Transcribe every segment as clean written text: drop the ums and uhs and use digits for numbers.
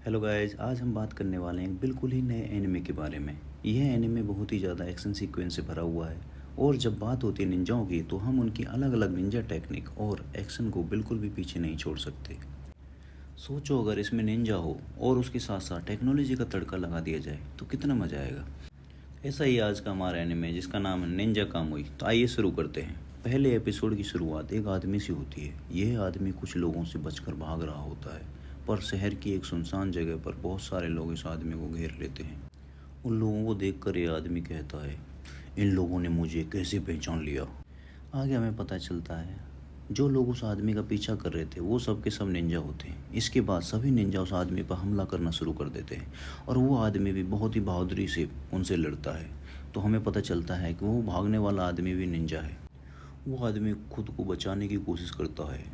Hello guys, आज हम बात करने वाले हैं बिल्कुल ही नए एनिमे के बारे में। यह एनिमे बहुत ही ज़्यादा एक्शन सीक्वेंस से भरा हुआ है और जब बात होती है निंजाओं की तो हम उनकी अलग अलग निंजा टेक्निक और एक्शन को बिल्कुल भी पीछे नहीं छोड़ सकते। सोचो अगर इसमें निंजा हो और उसके साथ साथ टेक्नोलॉजी का तड़का लगा दिया जाए तो कितना मज़ा आएगा। ऐसा ही आज का हमारा एनिमे है जिसका नाम है निंजा कामुई। तो आइए शुरू करते हैं। पहले एपिसोड की शुरुआत एक आदमी से होती है। यह आदमी कुछ लोगों से बचकर भाग रहा होता है, पर शहर की एक सुनसान जगह पर बहुत सारे लोग इस आदमी को घेर लेते हैं। उन लोगों को देखकर यह आदमी कहता है, इन लोगों ने मुझे कैसे पहचान लिया। आगे हमें पता चलता है जो लोग उस आदमी का पीछा कर रहे थे वो सब के सब निंजा होते हैं। इसके बाद सभी निंजा उस आदमी पर हमला करना शुरू कर देते हैं और वो आदमी भी बहुत ही बहादुरी से उनसे लड़ता है। तो हमें पता चलता है कि वो भागने वाला आदमी भी निंजा है। वो आदमी खुद को बचाने की कोशिश करता है,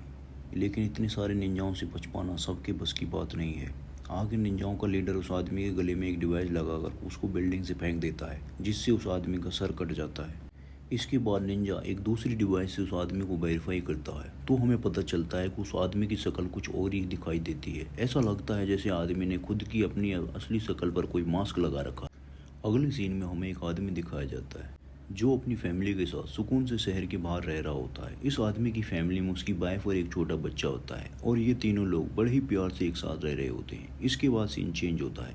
लेकिन इतने सारे निंजाओं से बच पाना सबके बस की बात नहीं है। आगे निंजाओं का लीडर उस आदमी के गले में एक डिवाइस लगाकर उसको बिल्डिंग से फेंक देता है, जिससे उस आदमी का सर कट जाता है। इसके बाद निंजा एक दूसरी डिवाइस से उस आदमी को वेरीफाई करता है, तो हमें पता चलता है कि उस आदमी की शक्ल कुछ और ही दिखाई देती है। ऐसा लगता है जैसे आदमी ने खुद की अपनी असली शक्ल पर कोई मास्क लगा रखा। अगले सीन में हमें एक आदमी दिखाया जाता है जो अपनी फैमिली के साथ सुकून से शहर के बाहर रह रहा होता है। इस आदमी की फैमिली में उसकी वाइफ और एक छोटा बच्चा होता है और ये तीनों लोग बड़े ही प्यार से एक साथ रह रहे होते हैं। इसके बाद सीन चेंज होता है।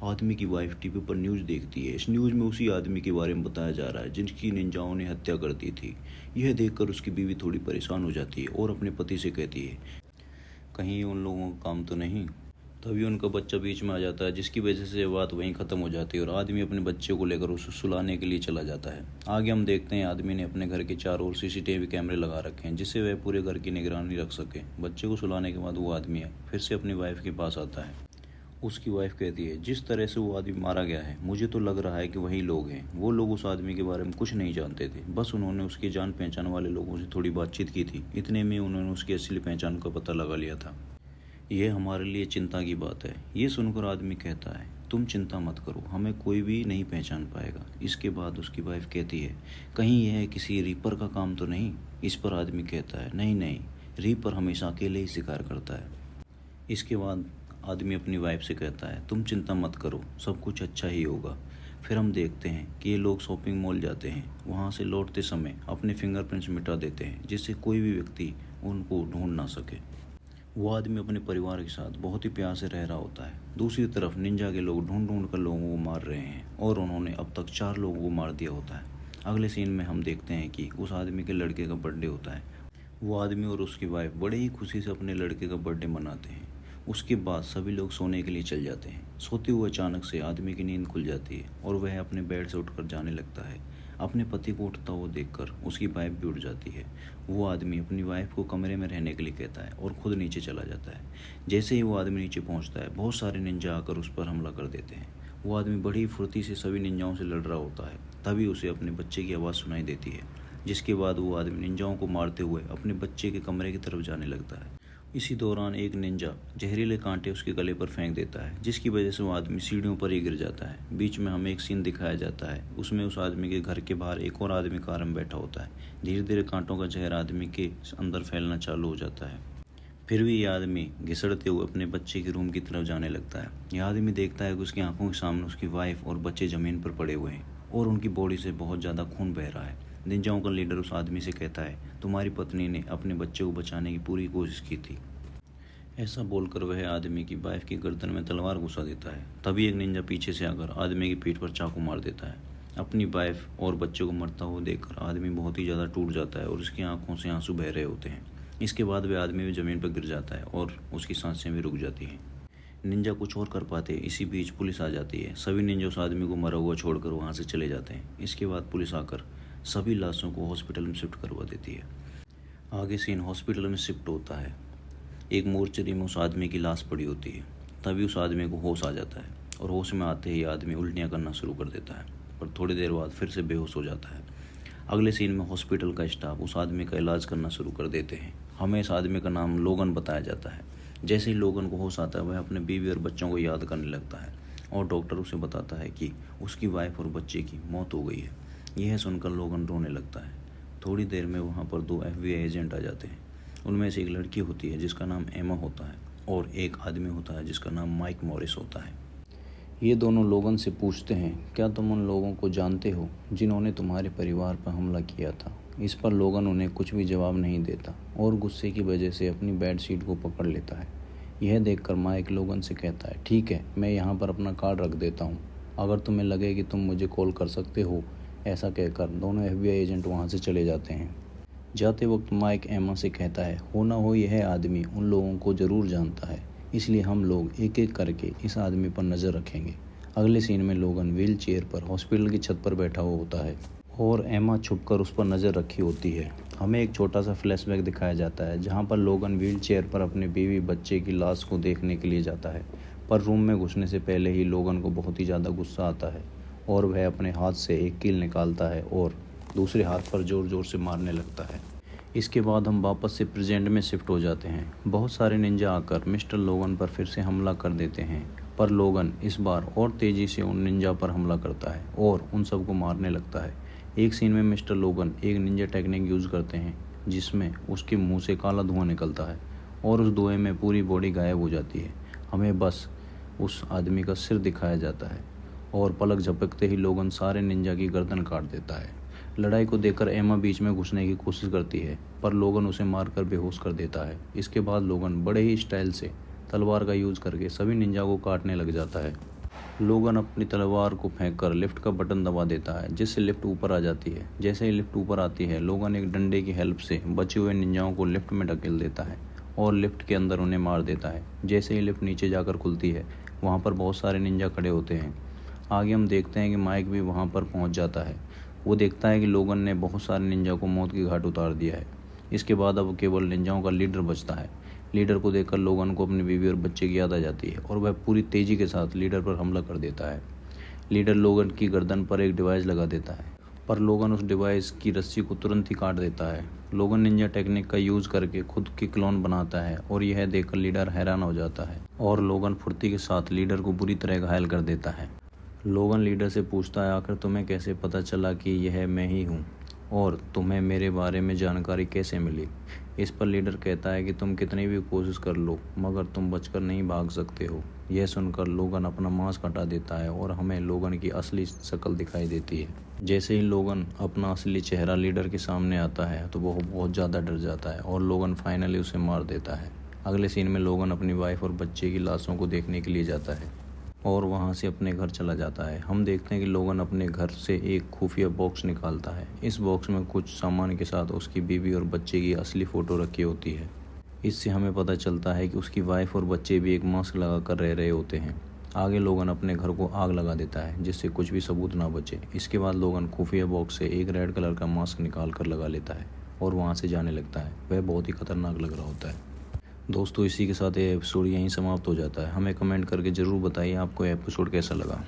आदमी की वाइफ टीवी पर न्यूज़ देखती है। इस न्यूज़ में उसी आदमी के बारे में बताया जा रहा है जिनकी निंजाओं ने हत्या कर दी थी। यह देखकर उसकी बीवी थोड़ी परेशान हो जाती है और अपने पति से कहती है, कहीं उन लोगों का काम तो नहीं। तभी उनका बच्चा बीच में आ जाता है, जिसकी वजह से बात वहीं ख़त्म हो जाती है और आदमी अपने बच्चे को लेकर उसे सुलाने के लिए चला जाता है। आगे हम देखते हैं आदमी ने अपने घर के चारों ओर सीसीटीवी कैमरे लगा रखे हैं, जिससे वह पूरे घर की निगरानी रख सके। बच्चे को सुलाने के बाद वो आदमी फिर से अपनी वाइफ के पास आता है। उसकी वाइफ कहती है, जिस तरह से वो आदमी मारा गया है मुझे तो लग रहा है कि वही लोग हैं। वो लोग उस आदमी के बारे में कुछ नहीं जानते थे, बस उन्होंने उसकी जान पहचान वाले लोगों से थोड़ी बातचीत की थी। इतने में उन्होंने उसकी असली पहचान का पता लगा लिया था। यह हमारे लिए चिंता की बात है। ये सुनकर आदमी कहता है, तुम चिंता मत करो, हमें कोई भी नहीं पहचान पाएगा। इसके बाद उसकी वाइफ कहती है, कहीं यह किसी रीपर का काम तो नहीं। इस पर आदमी कहता है, नहीं नहीं, रीपर हमेशा अकेले ही शिकार करता है। इसके बाद आदमी अपनी वाइफ से कहता है, तुम चिंता मत करो, सब कुछ अच्छा ही होगा। फिर हम देखते हैं कि ये लोग शॉपिंग मॉल जाते हैं। वहाँ से लौटते समय अपने फिंगरप्रिंट्स मिटा देते हैं, जिससे कोई भी व्यक्ति उनको ढूंढ ना सके। वो आदमी अपने परिवार के साथ बहुत ही प्यार से रह रहा होता है। दूसरी तरफ निंजा के लोग ढूंढ ढूंढ कर लोगों को मार रहे हैं और उन्होंने अब तक 4 लोगों को मार दिया होता है। अगले सीन में हम देखते हैं कि उस आदमी के लड़के का बर्थडे होता है। वो आदमी और उसकी वाइफ बड़े ही खुशी से अपने लड़के का बर्थडे मनाते हैं। उसके बाद सभी लोग सोने के लिए चल जाते हैं। सोते हुए अचानक से आदमी की नींद खुल जाती है और वह अपने बेड से उठकर जाने लगता है। अपने पति को उठता हुआ देखकर उसकी वाइफ भी उठ जाती है। वो आदमी अपनी वाइफ को कमरे में रहने के लिए कहता है और खुद नीचे चला जाता है। जैसे ही वो आदमी नीचे पहुंचता है, बहुत सारे निंजा आकर उस पर हमला कर देते हैं। वो आदमी बड़ी फुर्ती से सभी निंजाओं से लड़ रहा होता है। तभी उसे अपने बच्चे की आवाज़ सुनाई देती है, जिसके बाद वो आदमी निंजाओं को मारते हुए अपने बच्चे के कमरे की तरफ जाने लगता है। इसी दौरान एक निंजा जहरीले कांटे उसके गले पर फेंक देता है, जिसकी वजह से वो आदमी सीढ़ियों पर ही गिर जाता है। बीच में हमें एक सीन दिखाया जाता है, उसमें उस आदमी के घर के बाहर एक और आदमी कार में बैठा होता है। धीरे धीरे कांटों का जहर आदमी के अंदर फैलना चालू हो जाता है। फिर भी यह आदमी घिसड़ते हुए अपने बच्चे के रूम की तरफ जाने लगता है। यह आदमी देखता है कि उसकी आंखों के सामने उसकी वाइफ और बच्चे ज़मीन पर पड़े हुए हैं और उनकी बॉडी से बहुत ज़्यादा खून बह रहा है। निंजाओं का लीडर उस आदमी से कहता है, तुम्हारी पत्नी ने अपने बच्चे को बचाने की पूरी कोशिश की थी। ऐसा बोलकर वह आदमी की वाइफ की गर्दन में तलवार घुसा देता है। तभी एक निंजा पीछे से आकर आदमी की पीठ पर चाकू मार देता है। अपनी वाइफ और बच्चे को मरता हुआ देखकर आदमी बहुत ही ज़्यादा टूट जाता है और उसकी आंखों से आंसू बह रहे होते हैं। इसके बाद वह आदमी भी ज़मीन पर गिर जाता है और उसकी सांसें भी रुक जाती हैं। निंजा कुछ और कर पाते, इसी बीच पुलिस आ जाती है। सभी निंजा उस आदमी को मरा हुआ छोड़कर वहाँ से चले जाते हैं। इसके बाद पुलिस आकर सभी लाशों को हॉस्पिटल में शिफ्ट करवा देती है। आगे सीन हॉस्पिटल में शिफ्ट होता है। एक मोर्चरी में उस आदमी की लाश पड़ी होती है। तभी उस आदमी को होश आ जाता है और होश में आते ही आदमी उल्टियाँ करना शुरू कर देता है, पर थोड़ी देर बाद फिर से बेहोश हो जाता है। अगले सीन में हॉस्पिटल का स्टाफ उस आदमी का इलाज करना शुरू कर देते हैं। हमें इस आदमी का नाम लोगन बताया जाता है। जैसे ही लोगन को होश आता है, वह अपने बीवी और बच्चों को याद करने लगता है और डॉक्टर उसे बताता है कि उसकी वाइफ और बच्चे की मौत हो गई है। यह सुनकर लोगन रोने लगता है। थोड़ी देर में वहाँ पर 2 FBI एजेंट आ जाते हैं। उनमें से एक लड़की होती है जिसका नाम एमा होता है। और एक आदमी होता है जिसका नाम माइक मॉरिस होता है। ये दोनों लोगन से पूछते हैं, क्या तुम उन लोगों को जानते हो जिन्होंने तुम्हारे परिवार पर हमला किया था। इस पर लोगन उन्हें कुछ भी जवाब नहीं देता और गुस्से की वजह से अपनी बेड शीट को पकड़ लेता है। यह देखकर माइक लोगन से कहता है, ठीक है, मैं यहाँ पर अपना कार्ड रख देता हूँ, अगर तुम्हें लगे कि तुम मुझे कॉल कर सकते हो। ऐसा कहकर दोनों FBI एजेंट वहाँ से चले जाते हैं। जाते वक्त माइक एमा से कहता है, हो ना हो यह आदमी उन लोगों को ज़रूर जानता है, इसलिए हम लोग एक एक करके इस आदमी पर नज़र रखेंगे। अगले सीन में लोगन व्हील चेयर पर हॉस्पिटल की छत पर बैठा हुआ होता है और एमा छुपकर उस पर नज़र रखी होती है। हमें एक छोटा सा फ्लैशबैक दिखाया जाता है जहाँ पर लोगन व्हील चेयर पर अपने बीवी बच्चे की लाश को देखने के लिए जाता है, पर रूम में घुसने से पहले ही लोगन को बहुत ही ज़्यादा गुस्सा आता है और वह अपने हाथ से एक कील निकालता है और दूसरे हाथ पर ज़ोर ज़ोर से मारने लगता है। इसके बाद हम वापस से प्रेजेंट में शिफ्ट हो जाते हैं। बहुत सारे निंजा आकर मिस्टर लोगन पर फिर से हमला कर देते हैं, पर लोगन इस बार और तेज़ी से उन निंजा पर हमला करता है और उन सबको मारने लगता है। एक सीन में मिस्टर लोगन एक निंजा टेक्निक यूज़ करते हैं जिसमें उसके मुंह से काला धुआं निकलता है और उस धुएं में पूरी बॉडी गायब हो जाती है। हमें बस उस आदमी का सिर दिखाया जाता है और पलक झपकते ही लोगन सारे निंजा की गर्दन काट देता है। लड़ाई को देखकर एमा बीच में घुसने की कोशिश करती है, पर लोगन उसे मारकर बेहोश कर देता है। इसके बाद लोगन बड़े ही स्टाइल से तलवार का यूज़ करके सभी निंजा को काटने लग जाता है। लोगन अपनी तलवार को फेंककर लिफ्ट का बटन दबा देता है जिससे लिफ्ट ऊपर आ जाती है। जैसे ही लिफ्ट ऊपर आती है, लोगन एक डंडे की हेल्प से बचे हुए निंजाओं को लिफ्ट में ढकेल देता है और लिफ्ट के अंदर उन्हें मार देता है। जैसे ही लिफ्ट नीचे जाकर खुलती है, वहाँ पर बहुत सारे निंजा खड़े होते हैं। आगे हम देखते हैं कि माइक भी वहाँ पर पहुँच जाता है। वो देखता है कि लोगन ने बहुत सारे निंजा को मौत की घाट उतार दिया है। इसके बाद अब केवल निंजाओं का लीडर बचता है। लीडर को देखकर लोगन को अपनी बीवी और बच्चे की याद आ जाती है और वह पूरी तेज़ी के साथ लीडर पर हमला कर देता है। लीडर लोगन की गर्दन पर एक डिवाइस लगा देता है, पर लोगन उस डिवाइस की रस्सी को तुरंत ही काट देता है। लोगन निंजा टेक्निक का यूज़ करके खुद की क्लोन बनाता है और यह देखकर लीडर हैरान हो जाता है और लोगन फुर्ती के साथ लीडर को बुरी तरह घायल कर देता है। लोगन लीडर से पूछता है, आखिर तुम्हें कैसे पता चला कि यह मैं ही हूँ और तुम्हें मेरे बारे में जानकारी कैसे मिली। इस पर लीडर कहता है कि तुम कितनी भी कोशिश कर लो मगर तुम बचकर नहीं भाग सकते हो। यह सुनकर लोगन अपना मास्क हटा देता है और हमें लोगन की असली शक्ल दिखाई देती है। जैसे ही लोगन अपना असली चेहरा लीडर के सामने आता है तो वह बहुत ज़्यादा डर जाता है और लोगन फाइनली उसे मार देता है। अगले सीन में लोगन अपनी वाइफ और बच्चे की लाशों को देखने के लिए जाता है और वहाँ से अपने घर चला जाता है। हम देखते हैं कि लोगन अपने घर से एक खुफिया बॉक्स निकालता है। इस बॉक्स में कुछ सामान के साथ उसकी बीवी और बच्चे की असली फ़ोटो रखी होती है। इससे हमें पता चलता है कि उसकी वाइफ और बच्चे भी एक मास्क लगा कर रह रहे होते हैं। आगे लोगन अपने घर को आग लगा देता है जिससे कुछ भी सबूत ना बचे। इसके बाद लोगन खुफिया बॉक्स से एक रेड कलर का मास्क निकाल कर लगा लेता है और वहाँ से जाने लगता है। वह बहुत ही खतरनाक लग रहा होता है। दोस्तों, इसी के साथ ये एपिसोड यहीं समाप्त हो जाता है। हमें कमेंट करके ज़रूर बताइए आपको ये एपिसोड कैसा लगा।